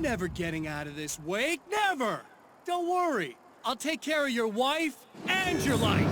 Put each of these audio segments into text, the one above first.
never getting out of this wake, never! Don't worry, I'll take care of your wife and your life!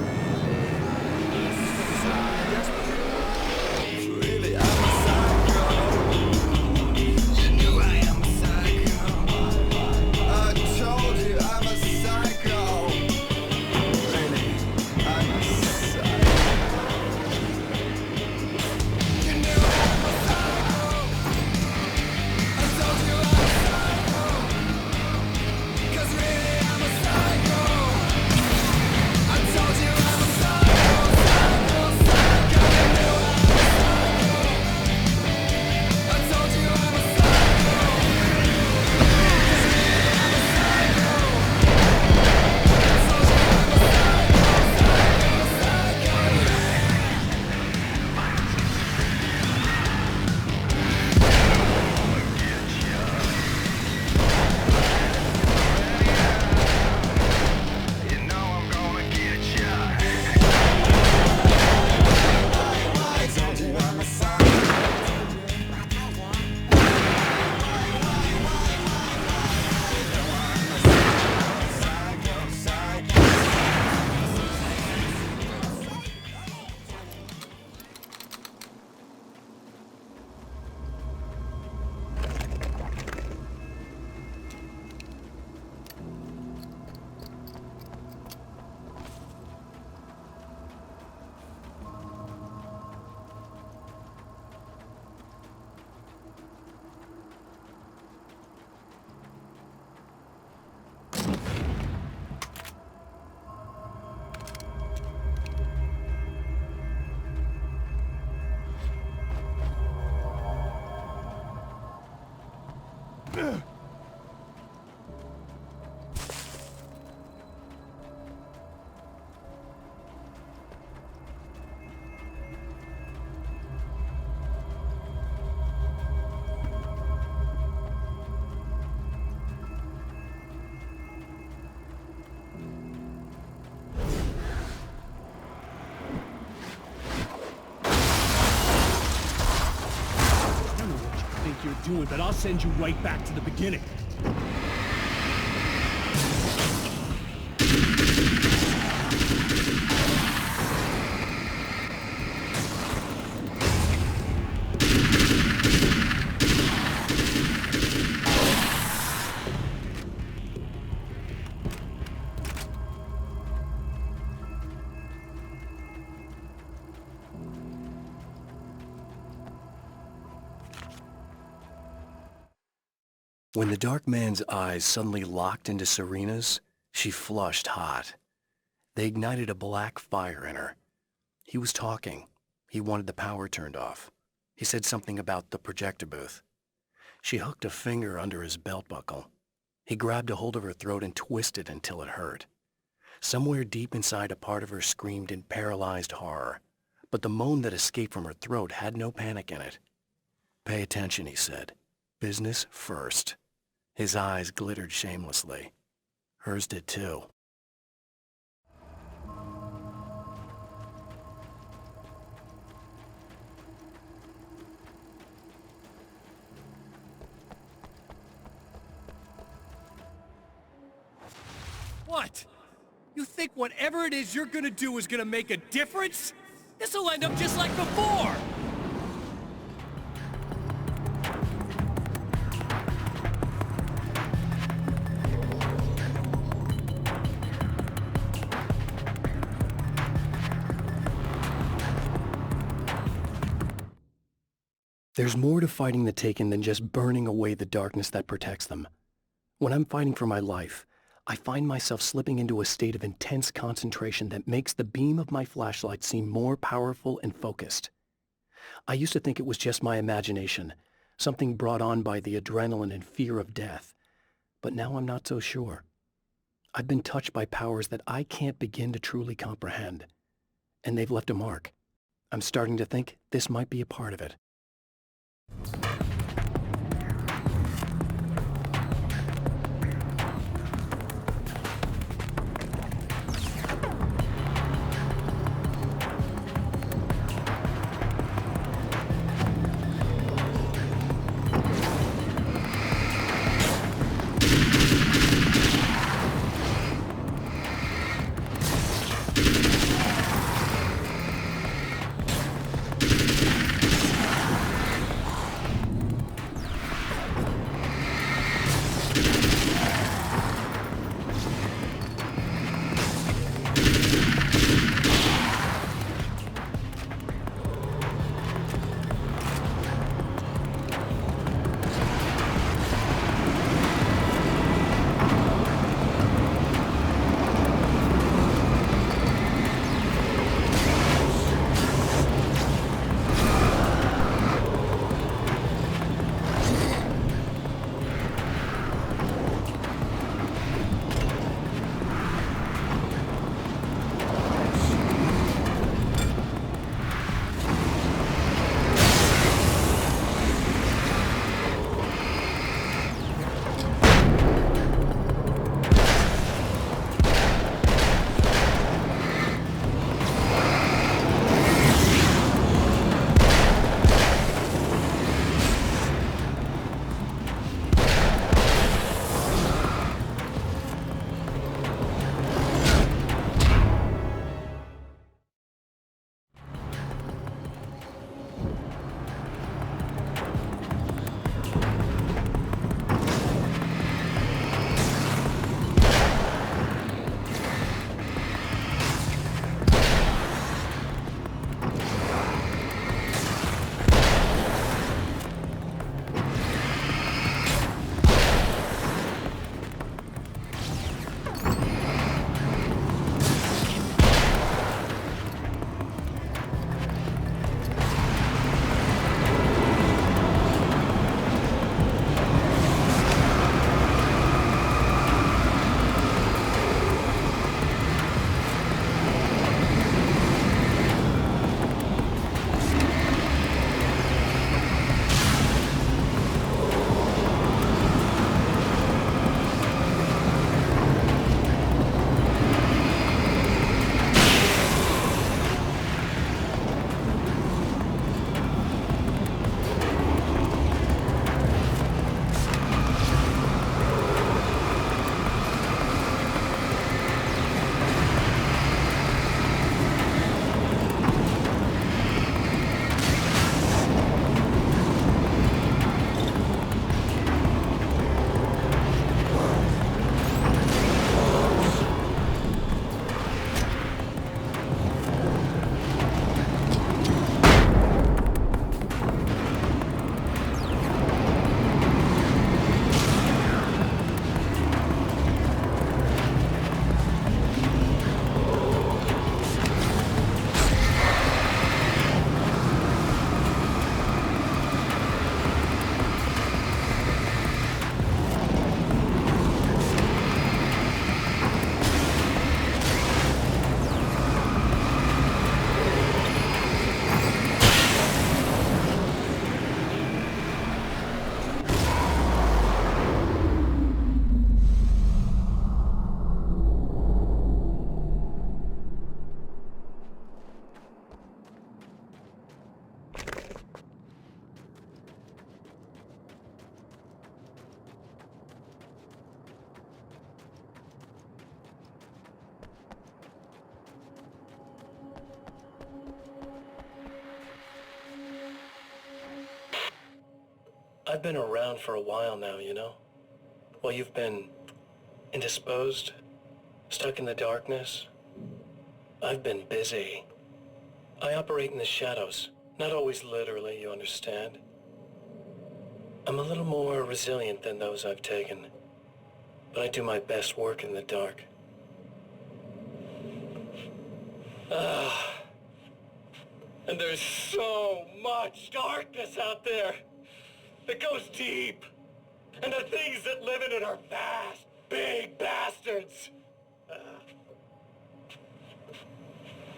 You're doing, but I'll send you right back to the beginning. When the dark man's eyes suddenly locked into Serena's, she flushed hot. They ignited a black fire in her. He was talking. He wanted the power turned off. He said something about the projector booth. She hooked a finger under his belt buckle. He grabbed a hold of her throat and twisted until it hurt. Somewhere deep inside, a part of her screamed in paralyzed horror, but the moan that escaped from her throat had no panic in it. "Pay attention," he said. "Business first." His eyes glittered shamelessly. Hers did too. What? You think whatever it is you're gonna do is gonna make a difference? This'll end up just like before! There's more to fighting the Taken than just burning away the darkness that protects them. When I'm fighting for my life, I find myself slipping into a state of intense concentration that makes the beam of my flashlight seem more powerful and focused. I used to think it was just my imagination, something brought on by the adrenaline and fear of death, but now I'm not so sure. I've been touched by powers that I can't begin to truly comprehend, and they've left a mark. I'm starting to think this might be a part of it. I've been around for a while now, you know? While you've been indisposed, stuck in the darkness, I've been busy. I operate in the shadows. Not always literally, you understand? I'm a little more resilient than those I've taken, but I do my best work in the dark. And there's so much darkness out there. It goes deep. And the things that live in it are vast, big bastards.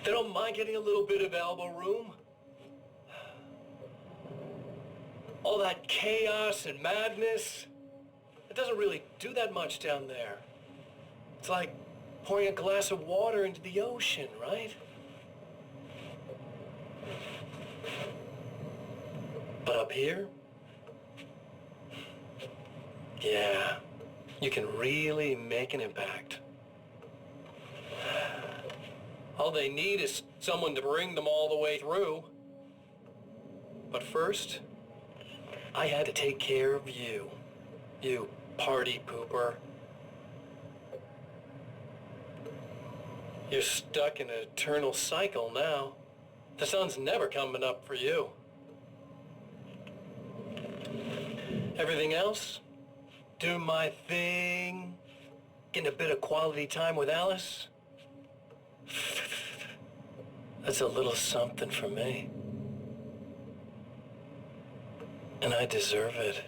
They don't mind getting a little bit of elbow room. All that chaos and madness, it doesn't really do that much down there. It's like pouring a glass of water into the ocean, right? But up here, yeah, you can really make an impact. All they need is someone to bring them all the way through. But first, I had to take care of you. You party pooper. You're stuck in an eternal cycle now. The sun's never coming up for you. Everything else? Do my thing. Getting a bit of quality time with Alice. That's a little something for me. And I deserve it.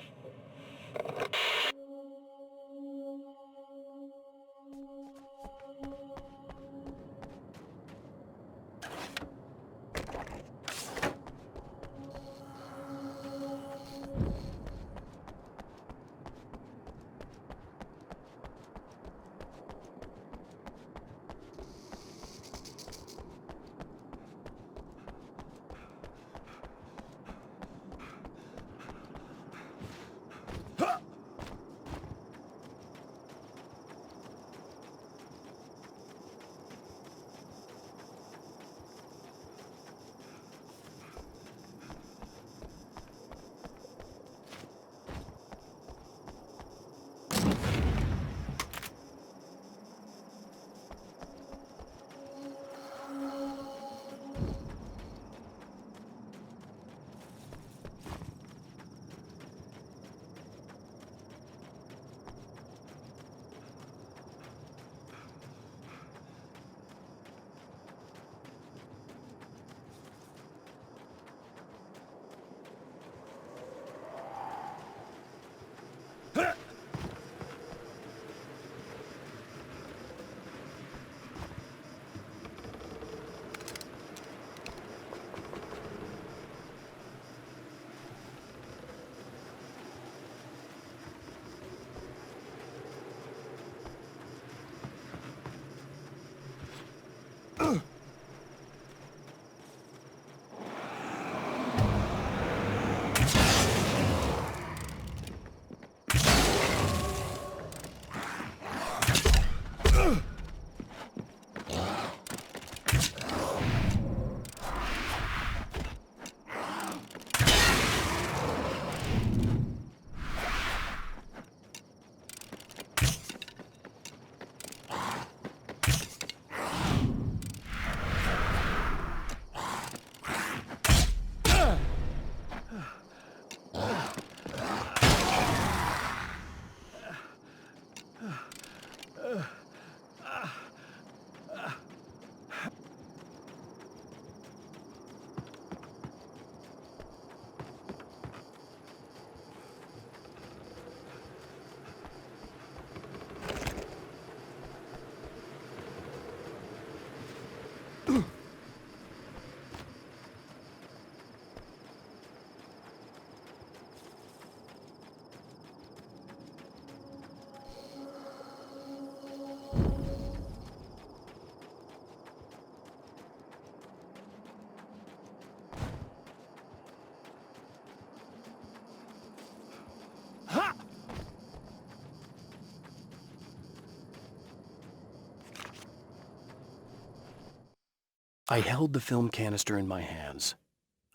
I held the film canister in my hands.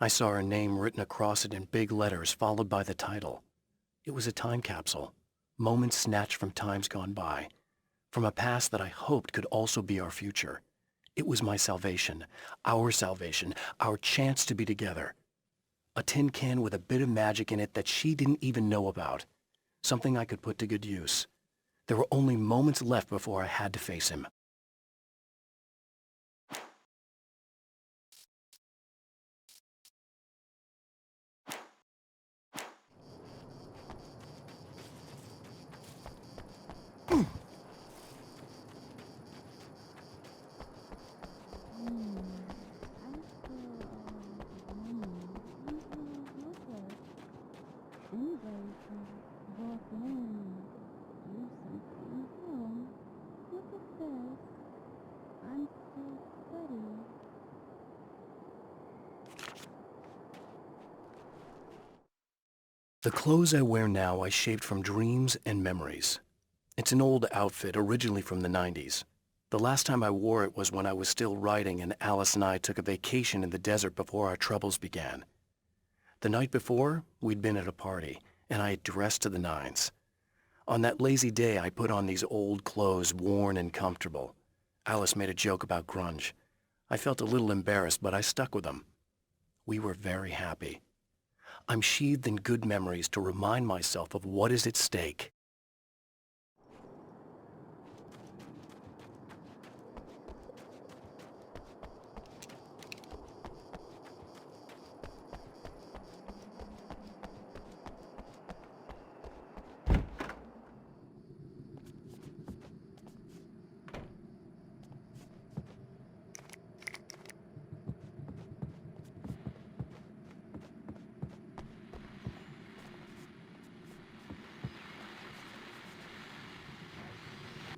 I saw her name written across it in big letters, followed by the title, It was a time capsule, moments snatched from times gone by, from a past that I hoped could also be our future. It was my salvation, our chance to be together. A tin can with a bit of magic in it that she didn't even know about. Something I could put to good use. There were only moments left before I had to face him. The clothes I wear now I shaped from dreams and memories. It's an old outfit, originally from the 90s. The last time I wore it was when I was still writing and Alice and I took a vacation in the desert before our troubles began. The night before, we'd been at a party, and I had dressed to the nines. On that lazy day, I put on these old clothes, worn and comfortable. Alice made a joke about grunge. I felt a little embarrassed, but I stuck with them. We were very happy. I'm sheathed in good memories to remind myself of what is at stake.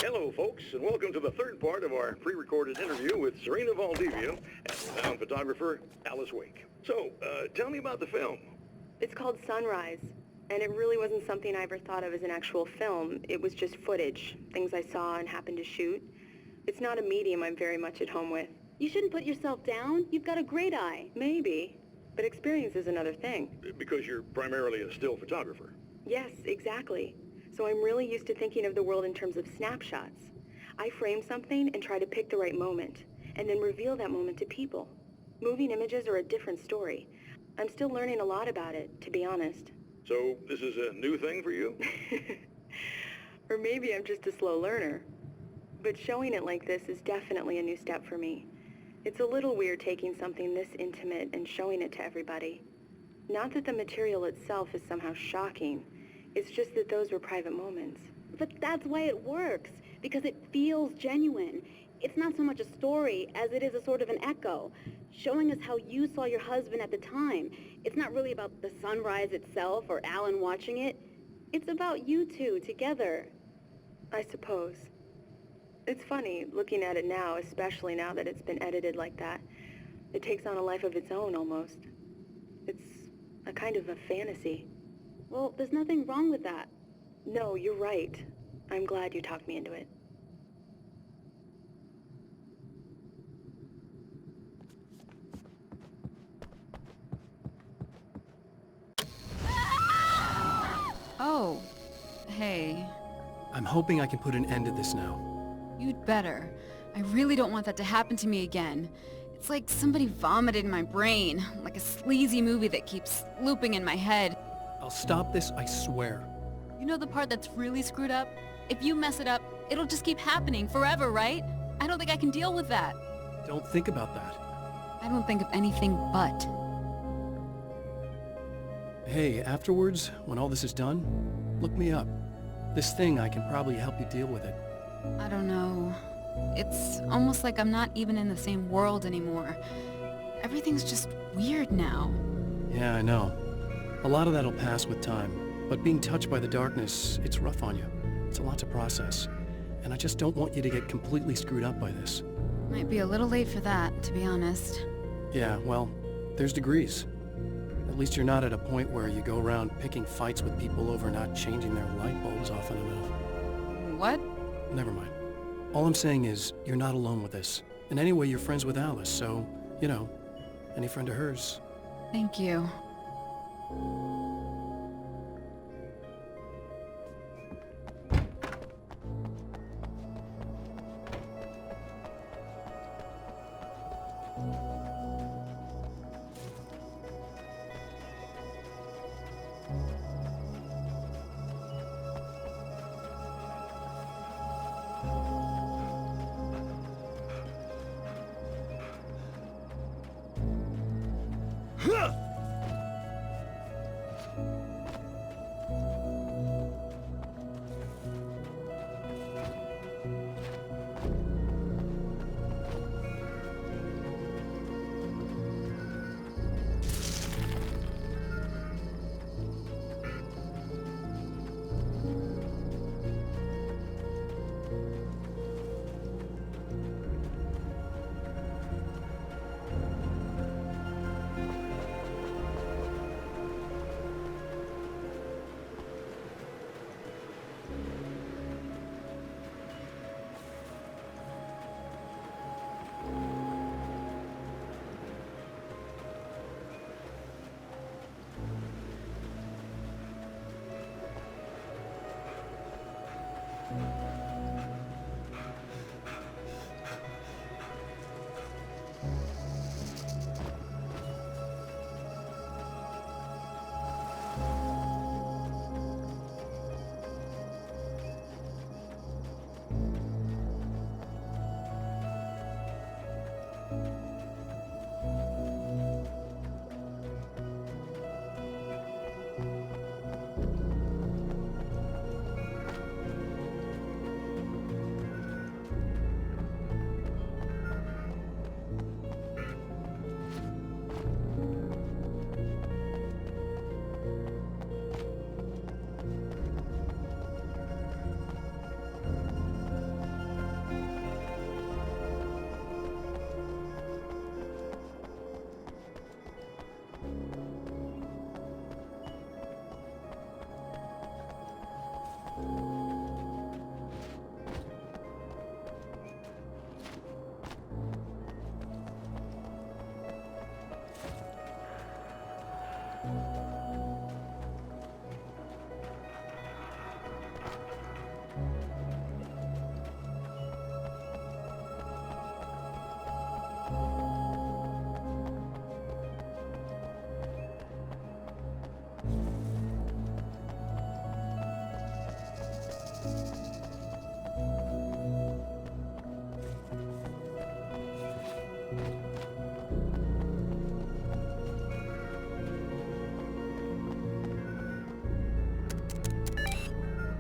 Hello, folks, and welcome to the third part of our pre-recorded interview with Serena Valdivia and renowned photographer Alice Wake. So, tell me about the film. It's called Sunrise, and it really wasn't something I ever thought of as an actual film. It was just footage, things I saw and happened to shoot. It's not a medium I'm very much at home with. You shouldn't put yourself down. You've got a great eye. Maybe, but experience is another thing. Because you're primarily a still photographer. Yes, exactly. So I'm really used to thinking of the world in terms of snapshots. I frame something and try to pick the right moment, and then reveal that moment to people. Moving images are a different story. I'm still learning a lot about it, to be honest. So, this is a new thing for you? Or maybe I'm just a slow learner. But showing it like this is definitely a new step for me. It's a little weird taking something this intimate and showing it to everybody. Not that the material itself is somehow shocking. It's just that those were private moments. But that's why it works, because it feels genuine. It's not so much a story as it is a sort of an echo, showing us how you saw your husband at the time. It's not really about the sunrise itself or Alan watching it. It's about you two together. I suppose. It's funny, looking at it now, especially now that it's been edited like that. It takes on a life of its own, almost. It's a kind of a fantasy. Well, there's nothing wrong with that. No, you're right. I'm glad you talked me into it. Oh, hey. I'm hoping I can put an end to this now. You'd better. I really don't want that to happen to me again. It's like somebody vomited in my brain, like a sleazy movie that keeps looping in my head. I'll stop this, I swear. You know the part that's really screwed up? If you mess it up, it'll just keep happening forever, right? I don't think I can deal with that. Don't think about that. I don't think of anything but. Hey, afterwards, when all this is done, look me up. This thing, I can probably help you deal with it. I don't know. It's almost like I'm not even in the same world anymore. Everything's just weird now. Yeah, I know. A lot of that'll pass with time, but being touched by the darkness, it's rough on you. It's a lot to process, and I just don't want you to get completely screwed up by this. Might be a little late for that, to be honest. Yeah, well, there's degrees. At least you're not at a point where you go around picking fights with people over not changing their light bulbs often enough. What? Never mind. All I'm saying is, you're not alone with this. And anyway, you're friends with Alice, so, you know, any friend of hers. Thank you.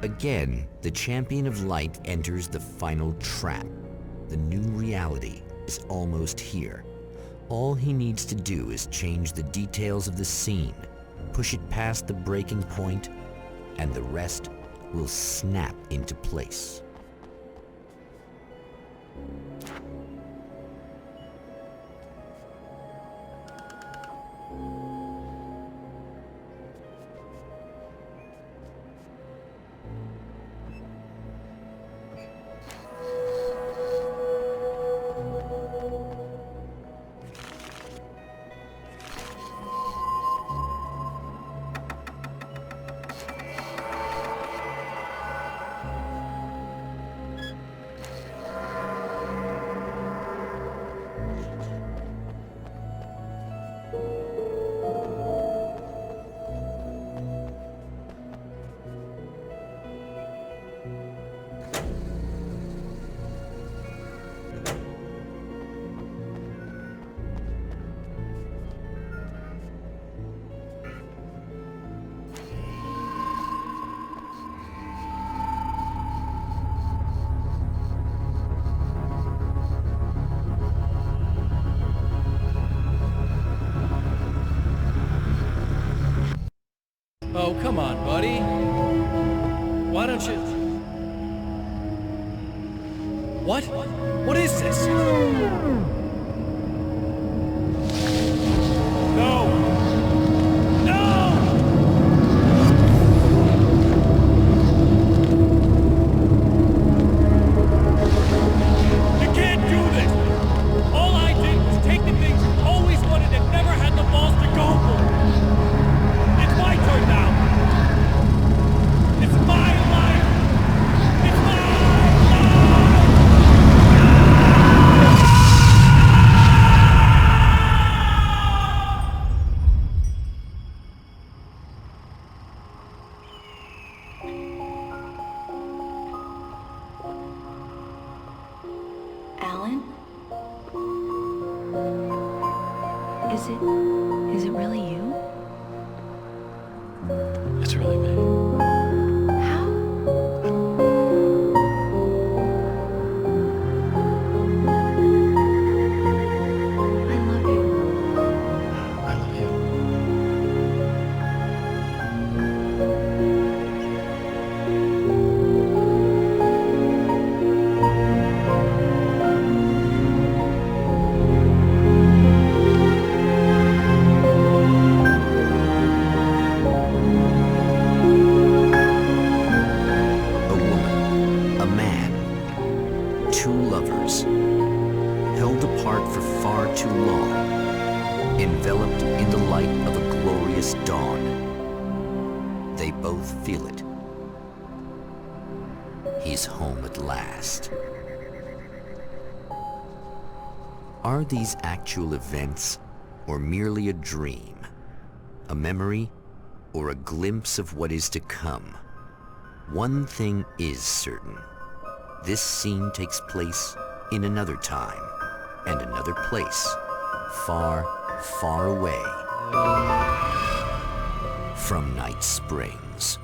Again, the Champion of Light enters the final trap. The new reality is almost here. All he needs to do is change the details of the scene, push it past the breaking point, and the rest will snap into place. Oh, come on, buddy. Why don't you... What? What is this? No! No! You can't do this! All I did was take the things you always wanted and never had the balls to go for. It's my turn now! It's my life! It's my Alan? Is it really you? It's really me. How? I love you. I love you. A woman, a man, two lovers, held apart for far too long, enveloped in the light of a glorious dawn. They both feel it. He's home at last. Are these actual events, or merely a dream? A memory, or a glimpse of what is to come? One thing is certain. This scene takes place in another time and another place, far, far away from Night Springs.